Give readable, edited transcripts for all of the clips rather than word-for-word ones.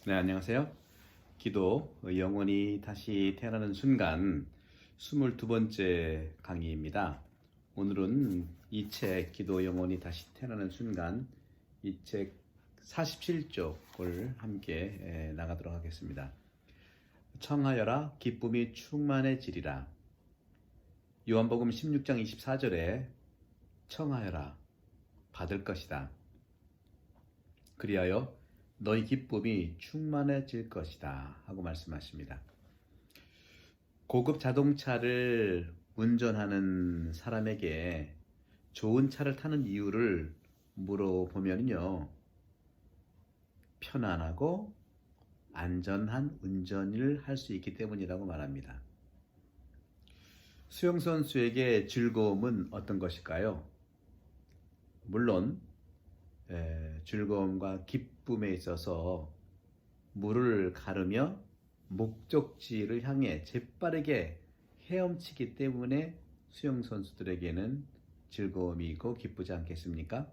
네, 안녕하세요. 기도, 영혼이 다시 태어나는 순간 22번째 강의입니다. 오늘은 이 책, 기도, 영혼이 다시 태어나는 순간, 이 책 47쪽을 함께 나가도록 하겠습니다. 청하여라, 기쁨이 충만해지리라. 요한복음 16장 24절에 청하여라, 받을 것이다. 그리하여 너희 기쁨이 충만해질 것이다 하고 말씀하십니다. 고급 자동차를 운전하는 사람에게 좋은 차를 타는 이유를 물어보면요, 편안하고 안전한 운전을 할 수 있기 때문이라고 말합니다. 수영선수에게 즐거움은 어떤 것일까요? 물론 즐거움과 기쁨에 있어서 물을 가르며 목적지를 향해 재빠르게 헤엄치기 때문에 수영선수들에게는 즐거움이 있고 기쁘지 않겠습니까?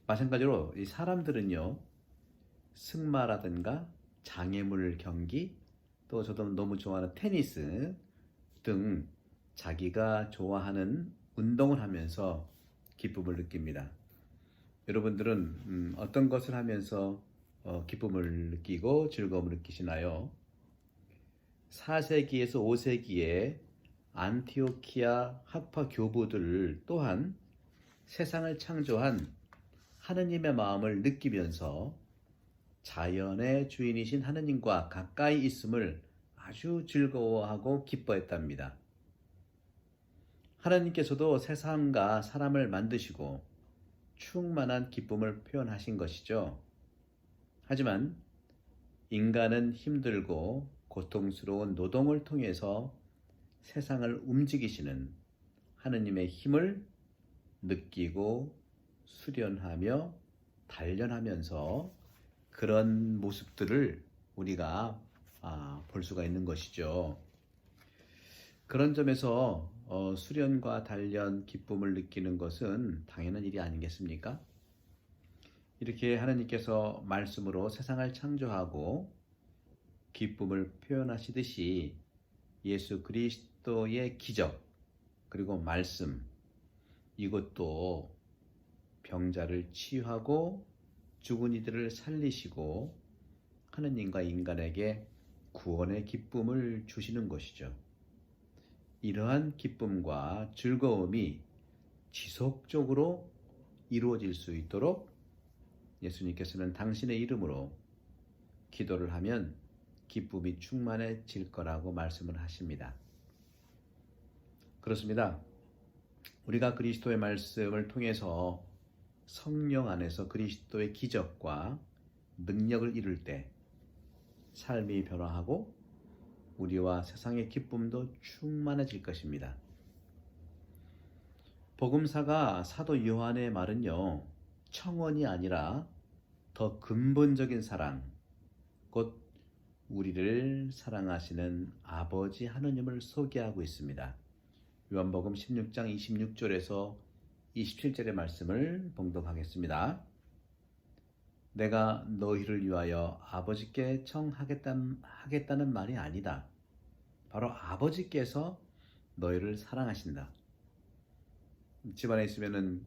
마찬가지로 이 사람들은요, 승마라든가 장애물 경기, 또 저도 너무 좋아하는 테니스 등 자기가 좋아하는 운동을 하면서 기쁨을 느낍니다. 여러분들은 어떤 것을 하면서 기쁨을 느끼고 즐거움을 느끼시나요? 4세기에서 5세기에 안티오키아 학파 교부들 또한 세상을 창조한 하느님의 마음을 느끼면서 자연의 주인이신 하느님과 가까이 있음을 아주 즐거워하고 기뻐했답니다. 하나님께서도 세상과 사람을 만드시고 충만한 기쁨을 표현하신 것이죠. 하지만 인간은 힘들고 고통스러운 노동을 통해서 세상을 움직이시는 하느님의 힘을 느끼고 수련하며 단련하면서 그런 모습들을 우리가 볼 수가 있는 것이죠. 그런 점에서 수련과 단련, 기쁨을 느끼는 것은 당연한 일이 아니겠습니까? 이렇게 하나님께서 말씀으로 세상을 창조하고 기쁨을 표현하시듯이 예수 그리스도의 기적, 그리고 말씀, 이것도 병자를 치유하고 죽은 이들을 살리시고 하느님과 인간에게 구원의 기쁨을 주시는 것이죠. 이러한 기쁨과 즐거움이 지속적으로 이루어질 수 있도록 예수님께서는 당신의 이름으로 기도를 하면 기쁨이 충만해질 거라고 말씀을 하십니다. 그렇습니다. 우리가 그리스도의 말씀을 통해서 성령 안에서 그리스도의 기적과 능력을 이룰 때 삶이 변화하고 우리와 세상의 기쁨도 충만해질 것입니다. 복음사가 사도 요한의 말은요, 청원이 아니라 더 근본적인 사랑, 곧 우리를 사랑하시는 아버지 하느님을 소개하고 있습니다. 요한복음 16장 26절에서 27절의 말씀을 봉독하겠습니다. 내가 너희를 위하여 아버지께 청하겠다는 말이 아니다. 바로 아버지께서 너희를 사랑하신다. 집안에 있으면은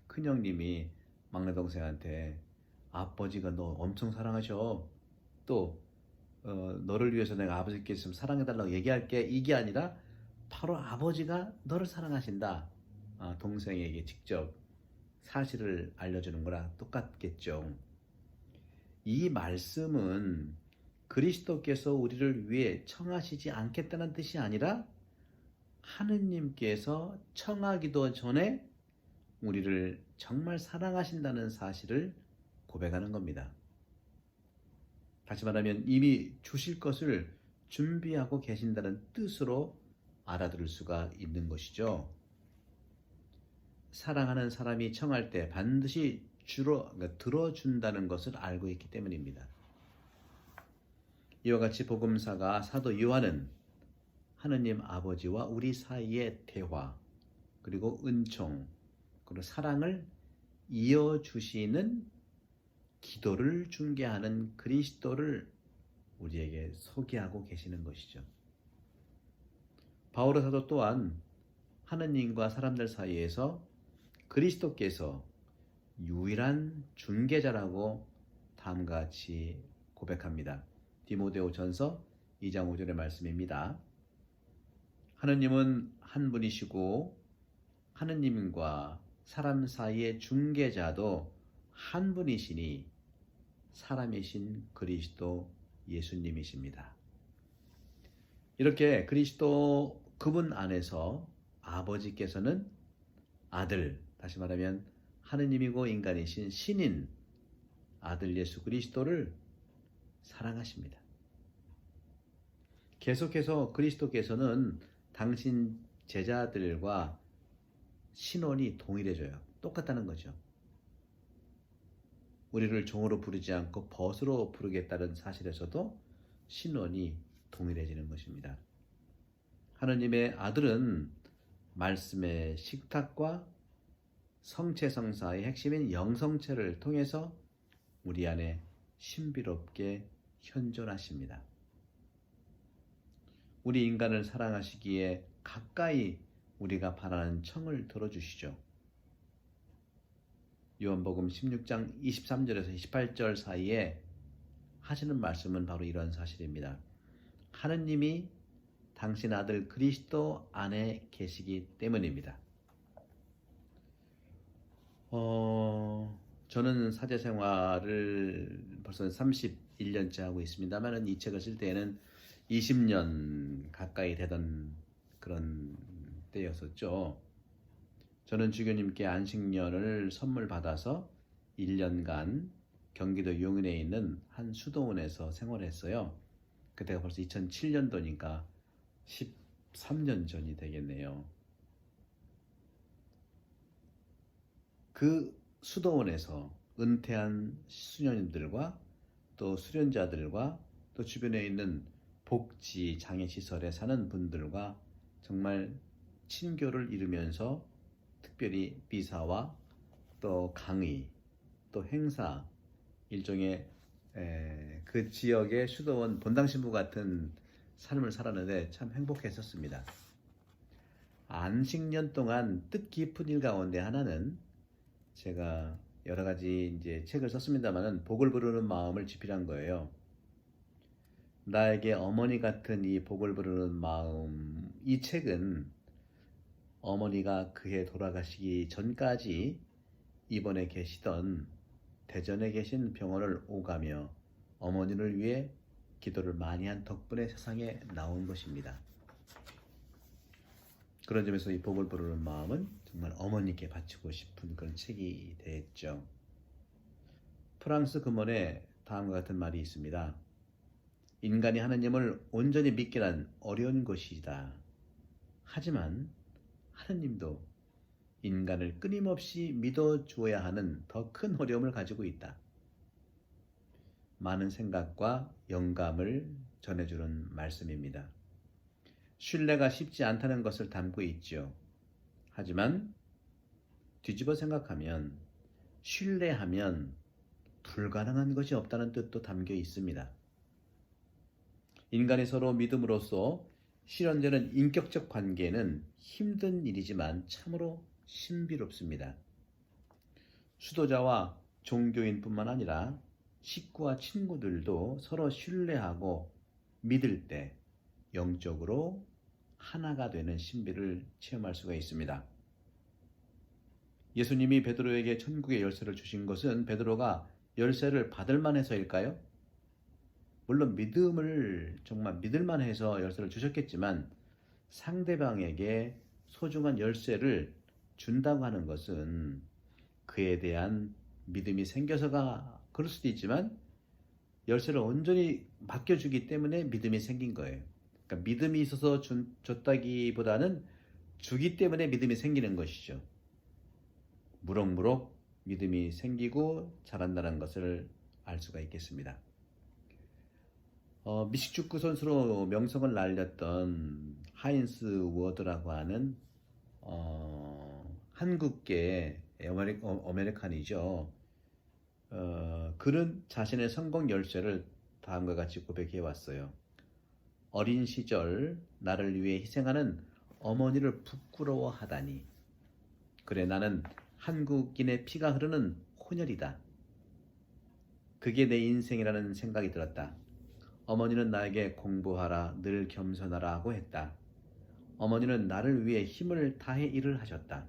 큰형님이 막내 동생한테 아버지가 너 엄청 사랑하셔. 또 너를 위해서 내가 아버지께 좀 사랑해달라고 얘기할게. 이게 아니라 바로 아버지가 너를 사랑하신다. 동생에게 직접 사실을 알려주는 거랑 똑같겠죠. 이 말씀은 그리스도께서 우리를 위해 청하시지 않겠다는 뜻이 아니라 하느님께서 청하기도 전에 우리를 정말 사랑하신다는 사실을 고백하는 겁니다. 다시 말하면 이미 주실 것을 준비하고 계신다는 뜻으로 알아들을 수가 있는 것이죠. 사랑하는 사람이 청할 때 반드시 들어준다는 것을 알고 있기 때문입니다. 이와 같이 복음사가 사도 요한은 하느님 아버지와 우리 사이의 대화, 그리고 은총, 그리고 사랑을 이어주시는 기도를 중개하는 그리스도를 우리에게 소개하고 계시는 것이죠. 바오로 사도 또한 하느님과 사람들 사이에서 그리스도께서 유일한 중개자라고 다음과 같이 고백합니다. 디모데오 전서 2장 5절의 말씀입니다. 하느님은 한 분이시고 하느님과 사람 사이의 중개자도 한 분이시니 사람이신 그리스도 예수님이십니다. 이렇게 그리스도 그분 안에서 아버지께서는 아들, 다시 말하면 하느님이고 인간이신 신인 아들 예수 그리스도를 사랑하십니다. 계속해서 그리스도께서는 당신 제자들과 신원이 동일해져요. 똑같다는 거죠. 우리를 종으로 부르지 않고 벗으로 부르겠다는 사실에서도 신원이 동일해지는 것입니다. 하느님의 아들은 말씀의 식탁과 성체성사의 핵심인 영성체를 통해서 우리 안에 신비롭게 현존하십니다. 우리 인간을 사랑하시기에 가까이 우리가 바라는 청을 들어주시죠. 요한복음 16장 23절에서 28절 사이에 하시는 말씀은 바로 이런 사실입니다. 하느님이 당신 아들 그리스도 안에 계시기 때문입니다. 저는 사제 생활을 벌써 31년째 하고 있습니다만 이 책을 쓸 때에는 20년 가까이 되던 그런 때였었죠. 저는 주교님께 안식년을 선물 받아서 1년간 경기도 용인에 있는 한 수도원에서 생활했어요. 그때가 벌써 2007년도니까 13년 전이 되겠네요. 그 수도원에서 은퇴한 수녀님들과 또 수련자들과 또 주변에 있는 복지 장애시설에 사는 분들과 정말 친교를 이루면서 특별히 미사와 또 강의 또 행사 일종의 그 지역의 수도원 본당 신부 같은 삶을 살았는데 참 행복했었습니다. 안식년 동안 뜻깊은 일 가운데 하나는 제가 여러 가지 이제 책을 썼습니다만은 복을 부르는 마음을 집필한 거예요. 나에게 어머니 같은 이 복을 부르는 마음, 이 책은 어머니가 그해 돌아가시기 전까지 입원해 계시던 대전에 계신 병원을 오가며 어머니를 위해 기도를 많이 한 덕분에 세상에 나온 것입니다. 그런 점에서 이 복을 부르는 마음은 정말 어머니께 바치고 싶은 그런 책이 됐죠. 프랑스 근본에 다음과 같은 말이 있습니다. 인간이 하느님을 온전히 믿기란 어려운 것이다. 하지만 하느님도 인간을 끊임없이 믿어주어야 하는 더 큰 어려움을 가지고 있다. 많은 생각과 영감을 전해주는 말씀입니다. 신뢰가 쉽지 않다는 것을 담고 있죠. 하지만 뒤집어 생각하면 신뢰하면 불가능한 것이 없다는 뜻도 담겨 있습니다. 인간이 서로 믿음으로써 실현되는 인격적 관계는 힘든 일이지만 참으로 신비롭습니다. 수도자와 종교인뿐만 아니라 식구와 친구들도 서로 신뢰하고 믿을 때 영적으로 하나가 되는 신비를 체험할 수가 있습니다. 예수님이 베드로에게 천국의 열쇠를 주신 것은 베드로가 열쇠를 받을 만해서일까요? 물론 믿음을 정말 믿을 만해서 열쇠를 주셨겠지만 상대방에게 소중한 열쇠를 준다고 하는 것은 그에 대한 믿음이 생겨서가 그럴 수도 있지만 열쇠를 온전히 맡겨주기 때문에 믿음이 생긴 거예요. 그러니까 믿음이 있어서 줬다기보다는 주기 때문에 믿음이 생기는 것이죠. 무럭무럭 믿음이 생기고 자란다는 것을 알 수가 있겠습니다. 미식축구 선수로 명성을 날렸던 하인스 워드라고 하는 한국계 아메리칸이죠. 그는 자신의 성공 열쇠를 다음과 같이 고백해 왔어요. 어린 시절 나를 위해 희생하는 어머니를 부끄러워하다니. 그래, 나는 한국인의 피가 흐르는 혼혈이다. 그게 내 인생이라는 생각이 들었다. 어머니는 나에게 공부하라, 늘 겸손하라 하고 했다. 어머니는 나를 위해 힘을 다해 일을 하셨다.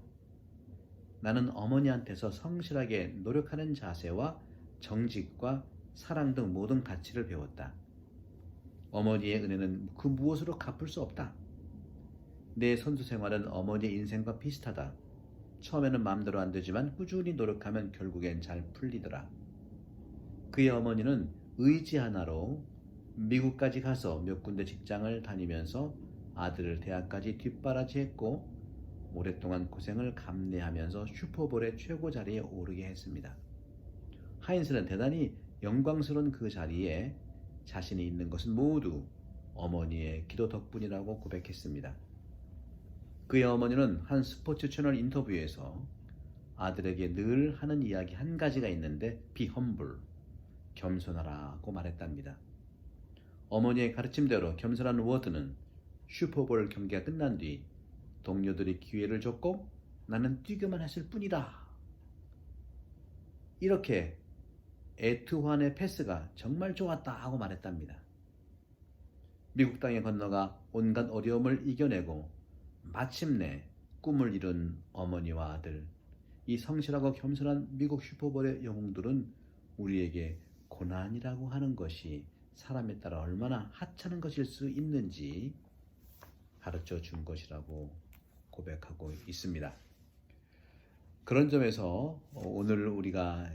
나는 어머니한테서 성실하게 노력하는 자세와 정직과 사랑 등 모든 가치를 배웠다. 어머니의 은혜는 그 무엇으로 갚을 수 없다. 내 선수 생활은 어머니의 인생과 비슷하다. 처음에는 마음대로 안 되지만 꾸준히 노력하면 결국엔 잘 풀리더라. 그의 어머니는 의지 하나로 미국까지 가서 몇 군데 직장을 다니면서 아들을 대학까지 뒷바라지했고 오랫동안 고생을 감내하면서 슈퍼볼의 최고 자리에 오르게 했습니다. 하인스는 대단히 영광스러운 그 자리에 자신이 있는 것은 모두 어머니의 기도 덕분이라고 고백했습니다. 그의 어머니는 한 스포츠 채널 인터뷰에서 아들에게 늘 하는 이야기 한 가지가 있는데 be humble, 겸손하라고 말했답니다. 어머니의 가르침대로 겸손한 워드는 슈퍼볼 경기가 끝난 뒤 동료들이 기회를 줬고 나는 뛰기만 했을 뿐이다. 이렇게 에투환의 패스가 정말 좋았다 하고 말했답니다. 미국 땅에 건너가 온갖 어려움을 이겨내고 마침내 꿈을 이룬 어머니와 아들, 이 성실하고 겸손한 미국 슈퍼볼의 영웅들은 우리에게 고난이라고 하는 것이 사람에 따라 얼마나 하찮은 것일 수 있는지 가르쳐 준 것이라고 고백하고 있습니다. 그런 점에서 오늘 우리가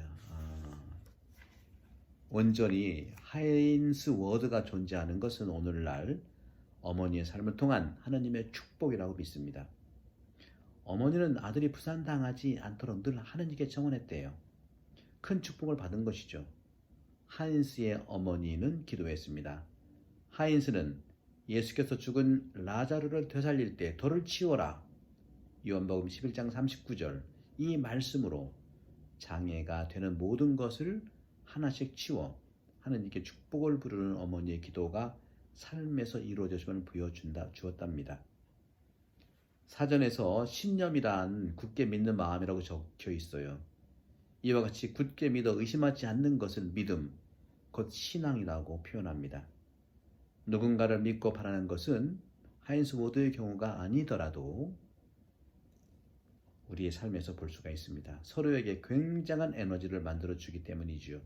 온전히 하인스 워드가 존재하는 것은 오늘날 어머니의 삶을 통한 하느님의 축복이라고 믿습니다. 어머니는 아들이 부산당하지 않도록 늘 하느님께 청원했대요. 큰 축복을 받은 것이죠. 하인스의 어머니는 기도했습니다. 하인스는 예수께서 죽은 라자루를 되살릴 때 돌을 치워라. 요한복음 11장 39절 이 말씀으로 장애가 되는 모든 것을 하나씩 치워 하느님께 축복을 부르는 어머니의 기도가 삶에서 이루어졌음을 주었답니다. 사전에서 신념이란 굳게 믿는 마음이라고 적혀 있어요. 이와 같이 굳게 믿어 의심하지 않는 것을 믿음, 곧 신앙이라고 표현합니다. 누군가를 믿고 바라는 것은 하인스 워드의 경우가 아니더라도 우리의 삶에서 볼 수가 있습니다. 서로에게 굉장한 에너지를 만들어주기 때문이지요.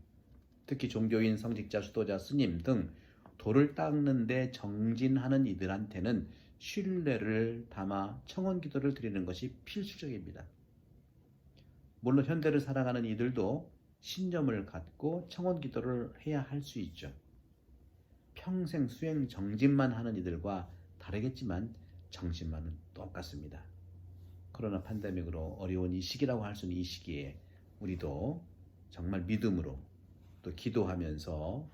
특히 종교인, 성직자, 수도자, 스님 등 돌을 닦는 데 정진하는 이들한테는 신뢰를 담아 청원 기도를 드리는 것이 필수적입니다. 물론 현대를 살아가는 이들도 신념을 갖고 청원 기도를 해야 할 수 있죠. 평생 수행 정진만 하는 이들과 다르겠지만 정신만은 똑같습니다. 코로나 팬데믹으로 어려운 이 시기라고 할 수 있는 이 시기에 우리도 정말 믿음으로 또 기도하면서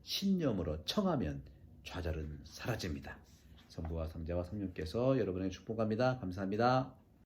신념으로 청하면 좌절은 사라집니다. 성부와 성자와 성령께서 여러분에게 축복합니다. 감사합니다.